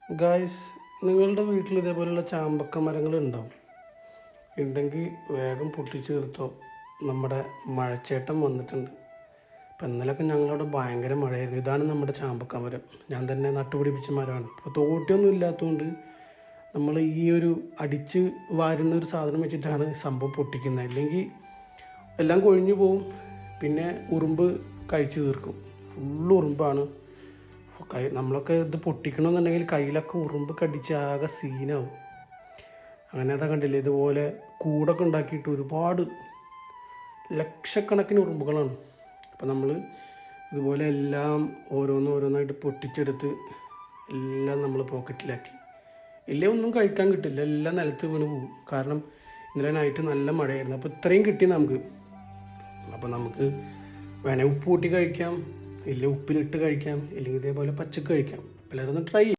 Guys, നിങ്ങളുടെ വീട്ടിൽ ഇതേപോലെയുള്ള ചാമ്പക്ക മരങ്ങൾ ഉണ്ടാവും. ഉണ്ടെങ്കിൽ വേഗം പൊട്ടിച്ച് തീർത്തോ. നമ്മുടെ മഴച്ചേട്ടൻ വന്നിട്ടുണ്ട്. ഇപ്പം ഇന്നലെയൊക്കെ ഞങ്ങളവിടെ ഭയങ്കര മഴയായിരുന്നു. ഇതാണ് നമ്മുടെ ചാമ്പക്ക മരം. ഞാൻ തന്നെ നട്ടുപിടിപ്പിച്ച മരമാണ്. ഇപ്പോൾ തോട്ടിയൊന്നും ഇല്ലാത്തതുകൊണ്ട് നമ്മൾ ഈ ഒരു അടിച്ച് വാരുന്ന ഒരു സാധനം വെച്ചിട്ടാണ് സംഭവം പൊട്ടിക്കുന്നത്. അല്ലെങ്കിൽ എല്ലാം കൊഴിഞ്ഞു പോവും. പിന്നെ ഉറുമ്പ് കഴിച്ചു തീർക്കും. ഫുള്ള് ഉറുമ്പാണ്. നമ്മളൊക്കെ ഇത് പൊട്ടിക്കണമെന്നുണ്ടെങ്കിൽ കയ്യിലൊക്കെ ഉറുമ്പ് കടിച്ച് ആകെ സീനാവും. അങ്ങനെ അതാ കണ്ടില്ലേ, ഇതുപോലെ കൂടൊക്കെ ഉണ്ടാക്കിയിട്ട് ഒരുപാട് ലക്ഷക്കണക്കിന് ഉറുമ്പുകളാണ്. അപ്പം നമ്മൾ ഇതുപോലെ എല്ലാം ഓരോന്നായിട്ട് പൊട്ടിച്ചെടുത്ത് എല്ലാം നമ്മൾ പോക്കറ്റിലാക്കി. ഇല്ലേ ഒന്നും കഴിക്കാൻ കിട്ടില്ല, എല്ലാം നിലത്ത് വീണ് പോകും. കാരണം ഇന്നലെ നൈറ്റ് നല്ല മഴയായിരുന്നു. അപ്പോൾ ഇത്രയും കിട്ടി നമുക്ക്. അപ്പോൾ നമുക്ക് വേണേൽ ഉപ്പ് കൂട്ടി കഴിക്കാം, ഇല്ല ഉപ്പിലിട്ട് കഴിക്കാം, ഇല്ലെങ്കിൽ ഇതേപോലെ പച്ചക്ക് കഴിക്കാം. എല്ലാവരും ഒന്ന് ട്രൈ ചെയ്യും.